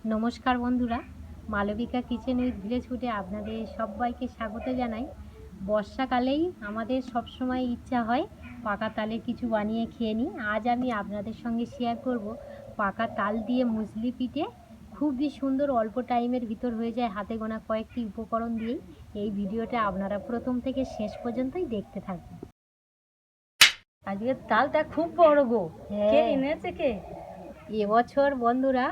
নমস্কার বন্ধুরা, Malavika kitchen with village ফুডে আপনাদের সবাইকে স্বাগত জানাই। বর্ষাকালেই আমাদের সবসময় ইচ্ছা হয় পাকা তালের কিছু বানিয়ে খেয়ে নিই। আজ আমি আপনাদের সঙ্গে শেয়ার করব পাকা তাল দিয়ে মুসলি পিঠে। খুবই সুন্দর, অল্প টাইমের ভিতর হয়ে যায় হাতে গোনা কয়েকটি উপকরণ দিয়েই। এই ভিডিওটা আপনারা প্রথম থেকে শেষ পর্যন্তই দেখতে থাকুন। আজকে তালটা খুব বড় গো। কে হ্যাঁ, এনেছে কে? এবছর বন্ধুরা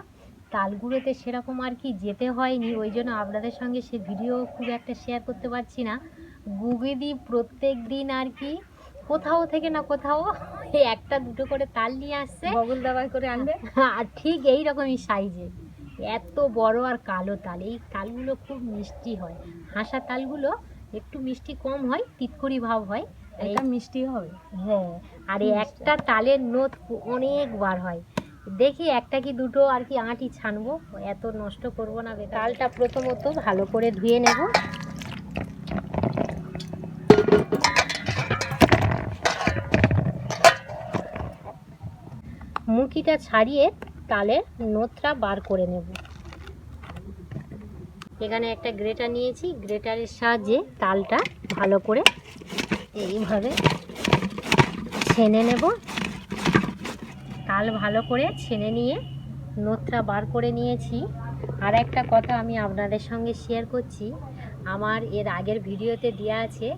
তালগুলোতে সেরকম আর কি যেতে হয়নি, ওই জন্য আপনাদের সঙ্গে সে ভিডিও খুব একটা শেয়ার করতে পারছি না। গুগিদি প্রত্যেক দিন আর কি কোথাও থেকে না কোথাও একটা দুটো করে তাল নিয়ে আসছে, বগল দাবাই করে আনবে। আর ঠিক এই রকমই সাইজে এত বড় আর কালো তাল। এই তালগুলো খুব মিষ্টি হয়। হাসা তালগুলো একটু মিষ্টি কম হয়, তিতকুড়ি ভাব হয়। এটা মিষ্টি হবে। হ্যাঁ, আর এই একটা তালের নোট অনেকবার হয়। দেখি একটা কি দুটো আর কি আঁটি ছানবো, এত নষ্ট করব না। তালটা প্রথমত ভালো করে ধুয়ে নেব। মুখিটা ছাড়িয়ে তালের নোটটা বার করে নেব। এখানে একটা গ্রেটার নিয়েছি, গ্রেটারের সাহায্যে তালটা ভালো করে এইভাবে ছেনে নেব। তাল ভালো করে ছেনে নিয়ে নোটটা বার করে নিয়েছি। আর একটা কথা আমি আপনাদের সঙ্গে শেয়ার করছি, আমার এর আগের ভিডিওতে দেওয়া আছে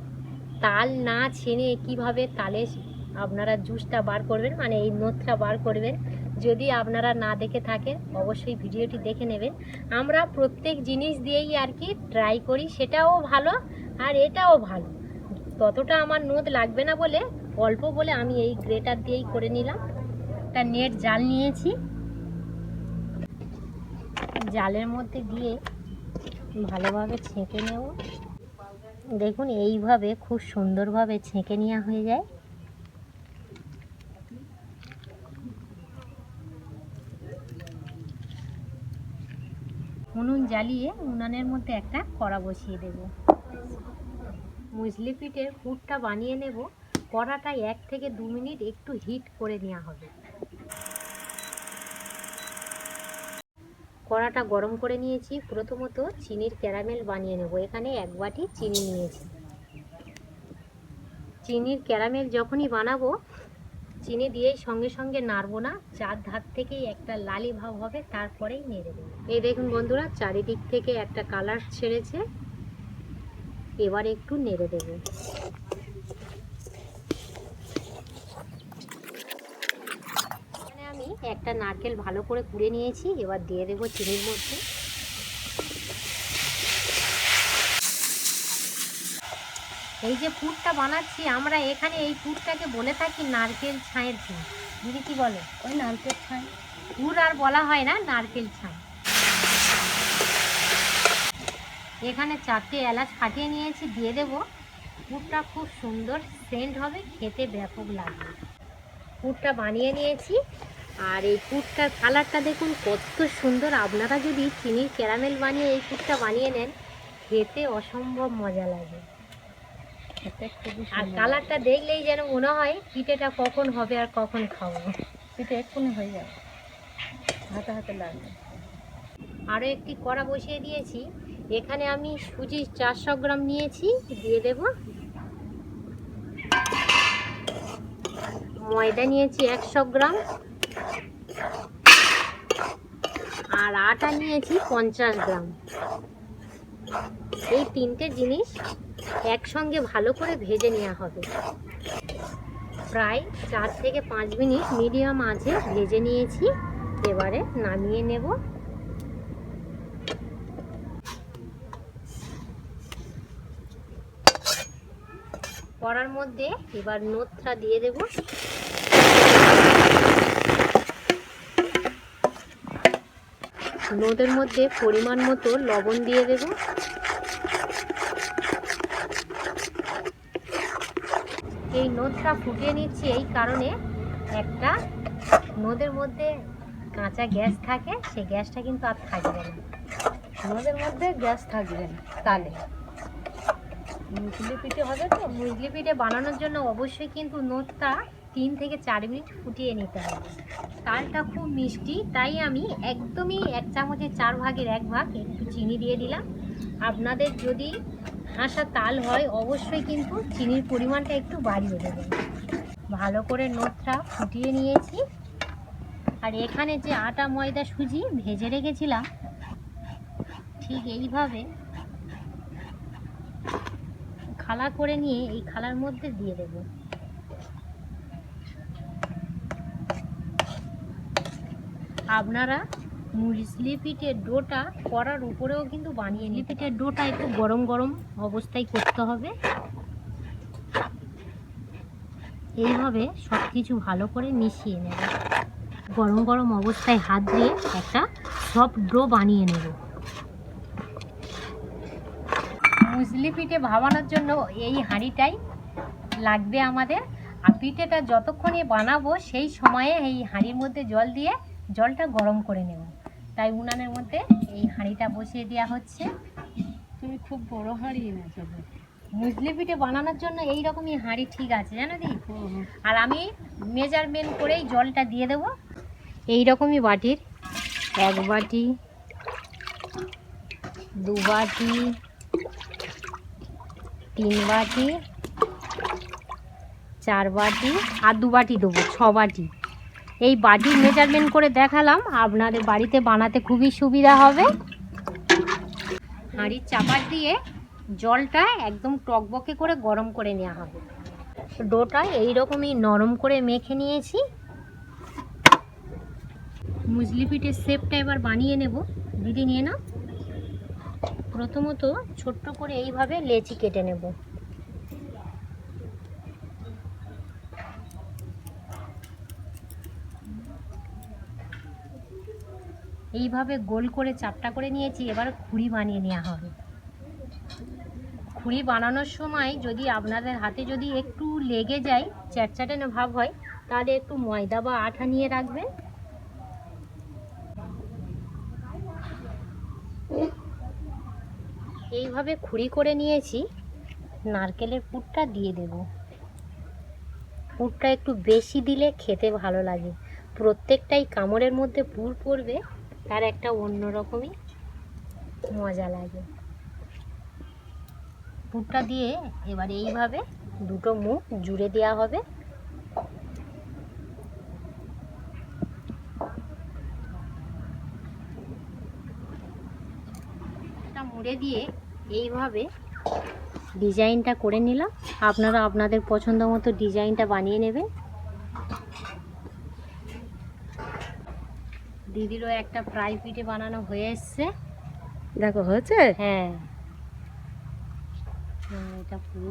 তাল না ছেনে কিভাবে তালে আপনারা জুসটা বার করবেন, মানে এই নোটটা বার করবেন। যদি আপনারা না দেখে থাকেন অবশ্যই ভিডিওটি দেখে নেবেন। আমরা প্রত্যেক জিনিস দিয়েই আর কি ট্রাই করি, সেটাও ভালো আর এটাও ভালো। ততটা আমার নোট লাগবে না বলে, অল্প বলে আমি এই গ্রেটার দিয়েই করে নিলাম। একটা নেট জাল নিয়েছি, জালের মধ্যে দিয়ে ভালোভাবে ছেঁকে নেব। দেখুন এইভাবে খুব সুন্দরভাবে ছেঁকে নেওয়া হয়ে যায়। উনুন জ্বালিয়ে উনানের মধ্যে একটা কড়া বসিয়ে দেব। মুসলি পিঠের পুরটা বানিয়ে নেব। কড়াটা 1 থেকে 2 মিনিট একটু হিট করে নেওয়া হবে। কড়াটা গরম করে নিয়েছি। প্রথমত চিনির ক্যারামেল বানিয়ে নেব। এখানে 1 বাটি চিনি নিয়েছি। চিনির ক্যারামেল যখনই বানাবো, চিনি দিয়েই সঙ্গে সঙ্গে নাড়বো না, চার ধার থেকেই একটা লালি ভাব হবে, তারপরেই নেড়ে দেবো। এই দেখুন বন্ধুরা, চারিদিক থেকে একটা কালার ছেড়েছে, এবার একটু নেড়ে দেবো। এখানে আমি একটা নারকেল ভালো করে কুড়ে নিয়েছি, এবার দিয়ে দেবো চিনির মধ্যে। এই যে পুরটা বানাচ্ছি আমরা, এখানে এই পুরটাকে বলে থাকি নারকেল ছাঁয়ের পুর। দিদি কি বলে? ওই নারকেল ছাই। পুর আর বলা হয় না, নারকেল ছাই। এখানে 4টে এলাচ ফাটিয়ে নিয়েছি, দিয়ে দেবো। পুরটা খুব সুন্দর সেন্ট হবে, খেতে ব্যাপক লাগবে। পুরটা বানিয়ে নিয়েছি, আর এই পুরটার কালারটা দেখুন কত সুন্দর। আপনারা যদি চিনির ক্যারামেল বানিয়ে এই পুরটা বানিয়ে নেন, খেতে অসম্ভব মজা লাগে। খেতে খুবই আর সুন্দর। কালারটা দেখলেই যেন মনে হয় পিঠেটা কখন হবে আর কখন খাবো। পিঠে এক্ষুনি হয়ে যাবে, হাতে হাতে লাগবে। আরও একটি কড়া বসিয়ে দিয়েছি। এখানে আমি সুজি 400 গ্রাম নিয়েছি, দিয়ে দেব। ময়দা নিয়েছি 100 গ্রাম, আর আটা নিয়েছি 50 গ্রাম। এই 3টে জিনিস একসঙ্গে ভালো করে ভেজে নেওয়া হবে। প্রায় 4 থেকে 5 মিনিট মিডিয়াম আঁচে ভেজে নিয়েছি। এবারে নামিয়ে নেব। কড়ার মধ্যে এবার নোটটা দিয়ে দেব। নোটের মধ্যে পরিমাণ মতো লবণ দিয়ে দেব। এই নোটটা ফুটিয়ে নিচ্ছি এই কারণে, একটা নোটের মধ্যে কাঁচা গ্যাস থাকে, সেই গ্যাসটা কিন্তু আর থাকবে না। আমাদের মধ্যে গ্যাস থাকবে না। তালে মুসলি পিঠে হবে তো। মুসলি পিঠে বানানোর জন্য অবশ্যই কিন্তু নোটটা 3 থেকে 4 মিনিট ফুটিয়ে নিতে হবে। তালটা খুব মিষ্টি, তাই আমি একদমই 1 চামচের 4 ভাগের 1 ভাগ একটু চিনি দিয়ে দিলাম। আপনাদের যদি হাসা তাল হয় অবশ্যই কিন্তু চিনির পরিমাণটা একটু বাড়িয়ে দেবেন। ভালো করে নোটটা ফুটিয়ে নিয়েছি। আর এখানে যে আটা ময়দা সুজি ভেজে রেখেছিলাম ঠিক এইভাবে খালা করে নিয়ে এই খালার মধ্যে দিয়ে দেব। আপনারা মুসলি পিঠের ডোটা করার উপরেও কিন্তু বানিয়ে নিন। পিঠের ডোটা একটু গরম গরম অবস্থায় করতে হবে। এইভাবে সব কিছু ভালো করে মিশিয়ে নেব। গরম গরম অবস্থায় হাত দিয়ে একটা সফট ডো বানিয়ে নেব। মুসলি পিঠে ভাবানোর জন্য এই হাঁড়িটাই লাগবে আমাদের। আর পিঠেটা যতক্ষণে বানাবো সেই সময়ে এই হাঁড়ির মধ্যে জল দিয়ে জলটা গরম করে নেব। তাই উনানের মধ্যে এই হাঁড়িটা বসিয়ে দেওয়া হচ্ছে। তুমি খুব বড় হাঁড়ি এনেছো। মুসলি পিঠে বানানোর জন্য এই রকমই হাঁড়ি ঠিক আছে জানো দি। আর আমি মেজারমেন্ট করেই জলটা দিয়ে দেব। এই রকমই বাটির 1 বাটি, 2 বাটি, 3 বাটি, 4 বাটি আর 2 বাটি দেবো, 6 বাটি। এই বাটির মেজারমেন্ট করে দেখালাম, আপনাদের বাড়িতে বানাতে খুবই সুবিধা হবে। হাঁড়ির চাপা দিয়ে জলটা একদম টকবকে করে গরম করে নেওয়া হবে। ডোটা এইরকমই নরম করে মেখে নিয়েছি। মুসলি পিঠের শেপটা এবার বানিয়ে নেব। দিদি নিয়ে নাও। প্রথমত ছোট্ট করে এইভাবে লেচি কেটে নেব। এইভাবে গোল করে চাপটা করে নিয়েছি। এবার খুঁড়ি বানিয়ে নেওয়া হবে। খুঁড়ি বানানোর সময় যদি আপনাদের হাতে যদি একটু লেগে যায়, চ্যাটচ্যাটানো ভাব হয়, তাহলে একটু ময়দা বা আঠা নিয়ে রাখবেন। এইভাবে খুঁড়ি করে নিয়েছি। নারকেলের পুরটা দিয়ে দেব। পুরটা একটু বেশি দিলে খেতে ভালো লাগে। প্রত্যেকটাই কামড়ের মধ্যে পুর পড়বে, তার একটা অন্যরকমই মজা লাগে। পুরটা দিয়ে এবার এইভাবে দুটো মুখ জুড়ে দেওয়া হবে। মুড়ে দিয়ে এইভাবে ডিজাইনটা করে নিলাম। আপনারা আপনাদের পছন্দ মতো ডিজাইনটা বানিয়ে নেবেন। দিদিরও একটা ফ্রাই পিঠে বানানো হয়ে এসছে। দেখো হয়েছে। হ্যাঁ, এটা পুরো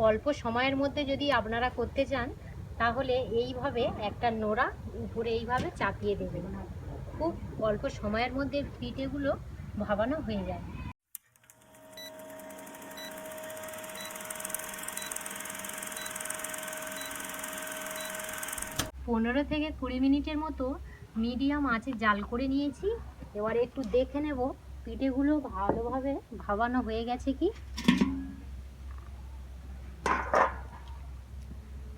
অল্প সময়ের মধ্যে যদি আপনারা করতে চান তাহলে এইভাবে একটা নোড়া উপরে এইভাবে চাপিয়ে দেবেন। খুব অল্প সময়ের মধ্যে পিঠেগুলো ভাবানো হয়ে যায়। পনেরো থেকে 20 মিনিটের মতো মিডিয়াম আঁচে জাল করে নিয়েছি। এবারে একটু দেখে নেব পিঠেগুলো ভালোভাবে ভাবানো হয়ে গেছে কি।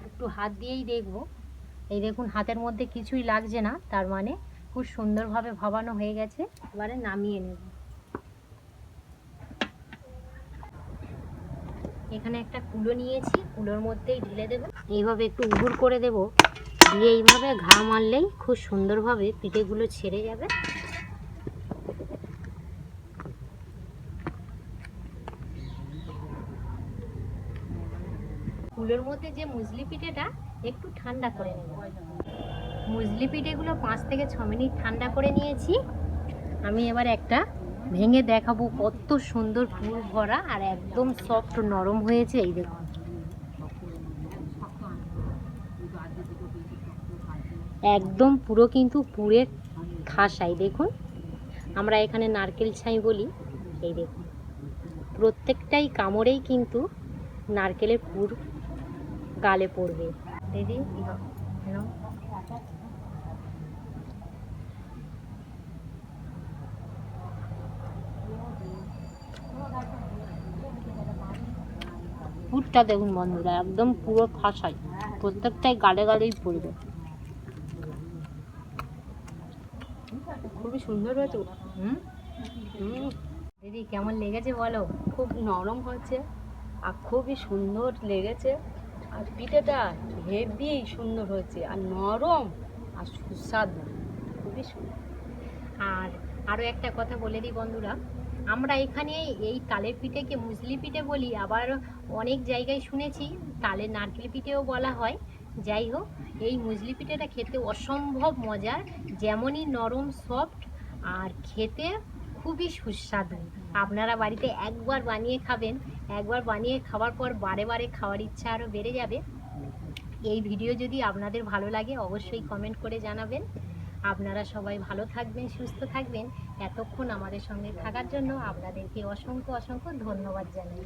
একটু হাত দিয়েই দেখব। এই দেখুন হাতের মধ্যে কিছুই লাগছে না, তার মানে খুব সুন্দরভাবে ভাবানো হয়ে গেছে। এবারে নামিয়ে নেব। এখানে একটা কুলো নিয়েছি, কুলোর মধ্যেই ঢেলে দেব। এইভাবে একটু উবুড় করে দেব, দিয়ে এইভাবে ঘা মারলেই খুব সুন্দরভাবে পিঠেগুলো ছেড়ে যাবে। কুলোর মধ্যে যে মুসলি পিঠেটা একটু ঠান্ডা করে নেব। মুসলি পিঠেগুলো 5 থেকে 6 মিনিট ঠান্ডা করে নিয়েছি। আমি এবার একটা ভেঙে দেখাবো কত সুন্দর পুর ভরা আর একদম সফট নরম হয়েছে। এই দেখুন, একদম পুরো কিন্তু পুরের ঠাসাই। দেখুন, আমরা এখানে নারকেল ছাই বলি। এই দেখুন, প্রত্যেকটাই কামড়েই কিন্তু নারকেলের পুর গালে পড়বে। দিদি পুরটা দেখুন বন্ধুরা, একদম পুরো ফাঁসাই, প্রত্যেকটাই গালে গালেই পড়বে। খুবই সুন্দর হয়েছে। হুম দিদি কেমন লেগেছে বলো? খুব নরম হয়েছে আর খুবই সুন্দর লেগেছে। আর পিঠেটা হেভি সুন্দর হয়েছে আর নরম আর সুস্বাদু, খুবই সুন্দর। আর আরও একটা কথা বলে দিই বন্ধুরা, আমরা এখানে এই তালের পিঠেকে মুসলি পিঠে বলি, আবার অনেক জায়গায় শুনেছি তালের নারকেল পিঠেও বলা হয়। যাই হোক, এই মুসলি পিঠেটা খেতে অসম্ভব মজার, যেমনই নরম সফট আর খেতে খুবই সুস্বাদু। আপনারা বাড়িতে একবার বানিয়ে খাবেন, একবার বানিয়ে খাওয়ার পর বারে বারে খাওয়ার ইচ্ছা আরও বেড়ে যাবে। এই ভিডিও যদি আপনাদের ভালো লাগে অবশ্যই কমেন্ট করে জানাবেন। আপনারা সবাই ভালো থাকবেন, সুস্থ থাকবেন। এতক্ষণ আমাদের সঙ্গে থাকার জন্য আপনাদেরকে অসংখ্য অসংখ্য ধন্যবাদ জানাই।